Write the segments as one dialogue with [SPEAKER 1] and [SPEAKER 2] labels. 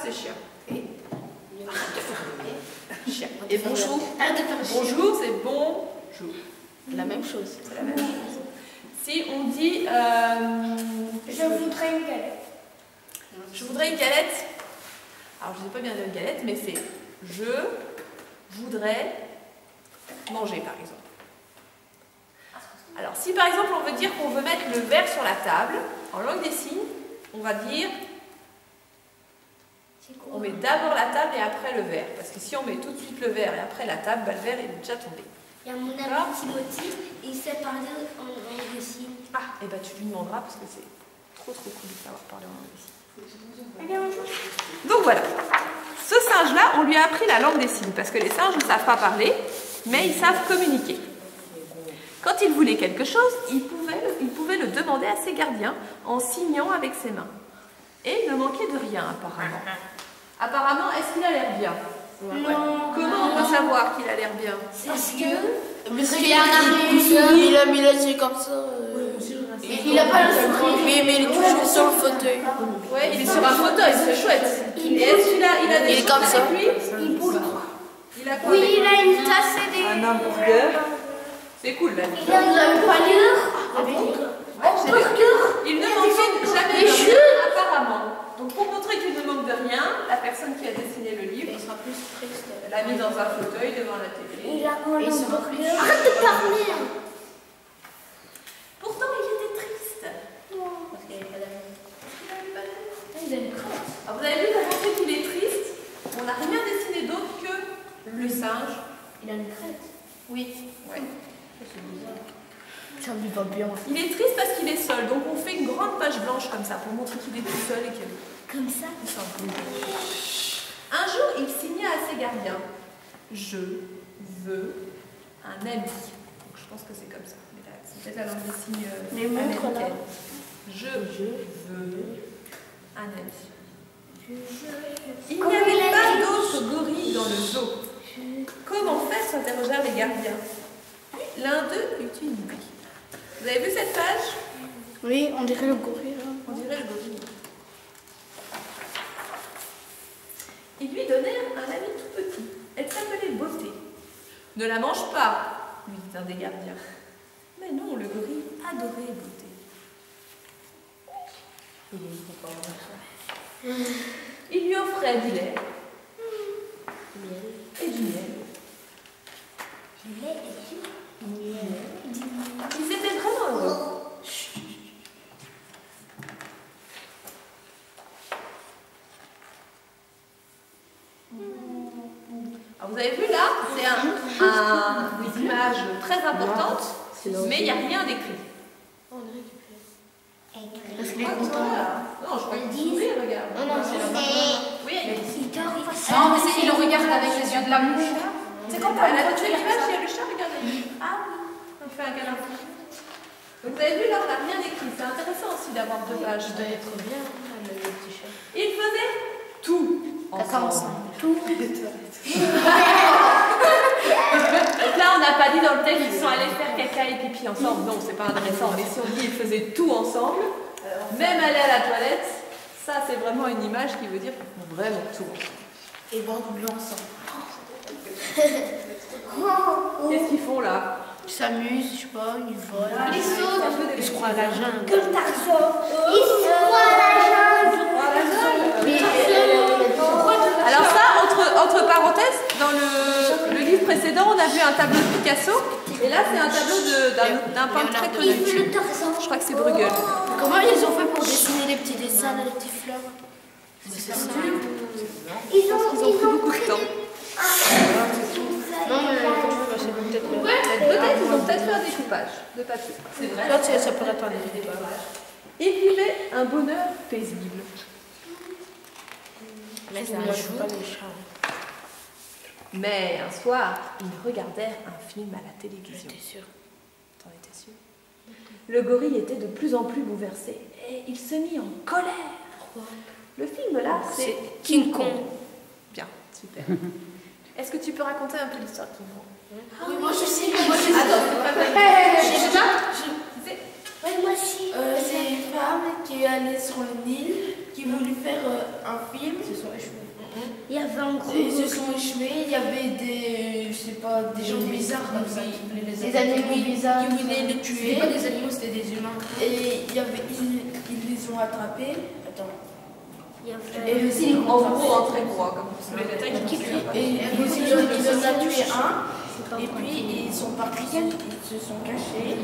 [SPEAKER 1] c'est chien. Et chien. Et bonjour. Bonjour, c'est bonjour.
[SPEAKER 2] La même chose.
[SPEAKER 1] C'est la même chose. Si on dit...
[SPEAKER 3] je voudrais une galette.
[SPEAKER 1] Je voudrais une galette. Alors, je ne sais pas bien dire une galette, mais c'est je voudrais manger, par exemple. Alors, si par exemple, on veut dire qu'on veut mettre le verre sur la table, en langue des signes, on va dire... On met d'abord la table et après le verre. Parce que si on met tout de suite le verre et après la table, bah, le verre est déjà tombé.
[SPEAKER 3] Il y a mon ami Timothy, et il sait parler en langue des signes.
[SPEAKER 1] Ah, et bah tu lui demanderas parce que c'est trop cool de savoir parler en langue des signes. Donc voilà, ce singe-là, on lui a appris la langue des signes parce que les singes ne savent pas parler, mais ils savent communiquer. Quand il voulait quelque chose, il pouvait le demander à ses gardiens en signant avec ses mains. Et il ne manquait de rien apparemment. Apparemment, est-ce qu'il a l'air bien?
[SPEAKER 3] Non.
[SPEAKER 1] Comment on peut savoir qu'il a l'air bien?
[SPEAKER 3] Parce que
[SPEAKER 2] Il a mis les yeux comme ça.
[SPEAKER 3] il n'a pas le sourire.
[SPEAKER 2] Mais il est toujours sur le fauteuil.
[SPEAKER 1] Ouais, il est sur un fauteuil, c'est chouette. Et est-ce qu'il a des choses
[SPEAKER 2] comme ça.
[SPEAKER 1] avec lui?
[SPEAKER 3] Il bouge.
[SPEAKER 1] Il a quoi
[SPEAKER 3] Oui,
[SPEAKER 1] avec
[SPEAKER 3] il
[SPEAKER 1] lui?
[SPEAKER 3] a une tasse et des...
[SPEAKER 4] Un hamburger.
[SPEAKER 1] C'est cool là.
[SPEAKER 3] Il a une poignure.
[SPEAKER 1] Il ne manquait jamais de rien, apparemment. Donc pour montrer qu'il ne manque de rien, la personne qui a dessiné le livre l'a mis dans un fauteuil devant la télé.
[SPEAKER 3] Il a un hamburger. Arrête de parler.
[SPEAKER 1] Pourtant, il était triste.
[SPEAKER 3] Parce qu'il n'avait pas d'amis. Il a une crotte.
[SPEAKER 1] Alors, vous avez vu pour montrer qu'il est triste, on n'a rien dessiné d'autre que le singe.
[SPEAKER 3] Il a une crête.
[SPEAKER 1] Oui. Ouais.
[SPEAKER 2] Ça me va bien.
[SPEAKER 1] Il est triste parce qu'il est seul, donc on fait une grande page blanche comme ça pour montrer qu'il est tout seul et qu'il
[SPEAKER 3] Comme ça.
[SPEAKER 1] Un jour, il signa à ses gardiens « Je veux un ami ». Donc, je pense que c'est comme ça. C'est peut-être la langue des signes américaine. Je veux un ami. Il n'y avait pas d'autres gorilles dans le zoo. Comment faire s'interrogèrent les gardiens. L'un d'eux eut une idée. Vous avez vu cette page?
[SPEAKER 2] Oui, on dirait le gorille.
[SPEAKER 1] On dirait le gorille. Ils lui donnèrent un ami tout petit. Elle s'appelait Beauté. Ne la mange pas, lui dit un des gardiens. Mais non, le gorille adorait Beauté. Il lui offrait du lait et du miel. Ils étaient vraiment heureux. Alors vous avez vu là, c'est des images très importantes, mais il n'y a rien d'écrit.
[SPEAKER 2] Parce qu'il est content.
[SPEAKER 1] Non, je crois qu'il sourit, regarde.
[SPEAKER 3] Non,
[SPEAKER 1] Oui,
[SPEAKER 3] non, mais il le regarde avec les yeux de la mouche.
[SPEAKER 1] c'est quand elle a tué l'image, il y a le chat, regardez. Ah oui, on fait un câlin. Donc vous avez vu là, on n'a rien écrit. C'est intéressant aussi d'avoir deux pages.
[SPEAKER 2] Je dois être bien, le petit chat.
[SPEAKER 1] Il faisait tout ensemble.
[SPEAKER 2] Tout.
[SPEAKER 1] Donc là, on n'a pas dit dans le texte qu'ils sont allés faire caca et pipi ensemble. Non, c'est pas intéressant. Mais si on dit qu'ils faisaient tout ensemble, même aller à la toilette, ça c'est vraiment une image qui veut dire qu'ils font vraiment tout ensemble.
[SPEAKER 2] Et boire de l'eau ensemble.
[SPEAKER 1] Qu'est-ce qu'ils font là?
[SPEAKER 2] Ils s'amusent, je sais pas, ils volent.
[SPEAKER 3] Ils sautent.
[SPEAKER 2] Ils se croient à la jungle.
[SPEAKER 3] Comme Tarzan. Ils se croient à la jungle.
[SPEAKER 1] Alors ça, entre parenthèses, dans le livre précédent, on a vu un tableau de Picasso. Et là, c'est un tableau d'un peintre très connu.
[SPEAKER 3] Le Tarzan.
[SPEAKER 1] Je crois que c'est Bruegel.
[SPEAKER 2] Comment ils ont fait pour dessiner les petits dessins, les petits fleurs? C'est ça.
[SPEAKER 3] Ils ont
[SPEAKER 1] Ils ont pris beaucoup de temps.
[SPEAKER 2] Non, mais c'est peut-être le.
[SPEAKER 1] Peut-être ils ont peut-être fait un découpage de papier. C'est vrai.
[SPEAKER 2] Là, ça pourrait être un découpage.
[SPEAKER 1] Il vivait un bonheur paisible.
[SPEAKER 2] Mais c'est un jour.
[SPEAKER 1] Mais un soir, ils regardèrent un film à la télévision.
[SPEAKER 2] J'étais sûre.
[SPEAKER 1] T'en étais sûr? Le gorille était de plus en plus bouleversé et il se mit en colère.
[SPEAKER 2] Pourquoi?
[SPEAKER 1] Le film là, c'est
[SPEAKER 2] King Kong.
[SPEAKER 1] Bien, super. Est-ce que tu peux raconter un peu l'histoire de King Kong?
[SPEAKER 3] Oui, moi je sais.
[SPEAKER 1] Je sais pas.
[SPEAKER 3] Moi aussi.
[SPEAKER 5] C'est une femme qui est allée sur le Nil, qui
[SPEAKER 4] qui voulaient faire un film.
[SPEAKER 2] Ils se sont échoués.
[SPEAKER 3] Il y avait un gros.
[SPEAKER 4] Ils se sont échoués, il y avait des, je sais pas, des gens bizarres comme ça qui voulaient les attaquer.
[SPEAKER 2] Des animaux bizarres.
[SPEAKER 4] Qui voulaient les tuer.
[SPEAKER 2] C'était pas des animaux, c'était des humains.
[SPEAKER 4] Et il y avait, ils les ont attrapés. Attends.
[SPEAKER 3] Il y
[SPEAKER 4] Et
[SPEAKER 3] avait.
[SPEAKER 4] le signe
[SPEAKER 1] En gros, en très gros, comme vous savez, les tailles qui
[SPEAKER 4] Et ils en ont tué un. Et puis ils sont partis, ils se sont cachés.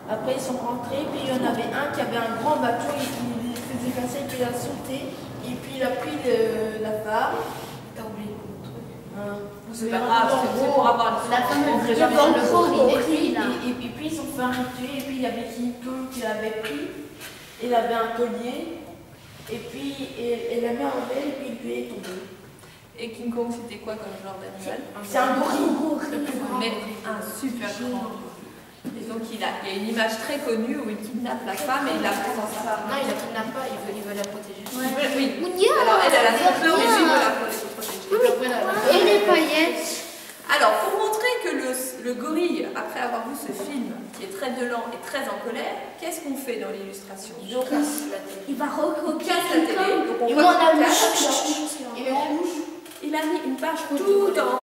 [SPEAKER 4] Après ils sont rentrés, puis il y en avait un qui avait un grand bateau, il faisait casser, puis il a sauté. Et puis il a pris la femme. T'as oublié le truc.
[SPEAKER 1] C'est pas grave, c'est pour avoir
[SPEAKER 2] La femme
[SPEAKER 3] Il y avait un gros
[SPEAKER 4] Et puis ils ont fait un rituel, et puis il y avait King Kong qui l'avait pris. Il avait un collier. Et puis elle l'a mis en belle, et puis lui est tombé.
[SPEAKER 1] Et King Kong, c'était quoi comme genre d'animal?
[SPEAKER 4] C'est un gorille. Le plus grand.
[SPEAKER 1] Mais un super grand. Et donc il y a une image très connue où il kidnappe la femme et il la prend dans sa
[SPEAKER 2] Non, il la kidnappe pas, il veut la protéger.
[SPEAKER 1] Oui.
[SPEAKER 3] Mounia.
[SPEAKER 1] Alors elle a très peur, mais il veut la protéger.
[SPEAKER 3] Et les paillettes.
[SPEAKER 1] Alors pour montrer que le gorille, après avoir vu ce film qui est très violent et très en colère, qu'est-ce qu'on fait dans l'illustration?
[SPEAKER 3] Il va
[SPEAKER 1] On
[SPEAKER 3] recoquer
[SPEAKER 1] casse la télé, donc on
[SPEAKER 3] Et
[SPEAKER 1] voit
[SPEAKER 3] moi, on a
[SPEAKER 1] qu'il
[SPEAKER 3] mis
[SPEAKER 1] casse.
[SPEAKER 3] chaque.
[SPEAKER 4] Il est rouge.
[SPEAKER 1] Il a mis une page tout en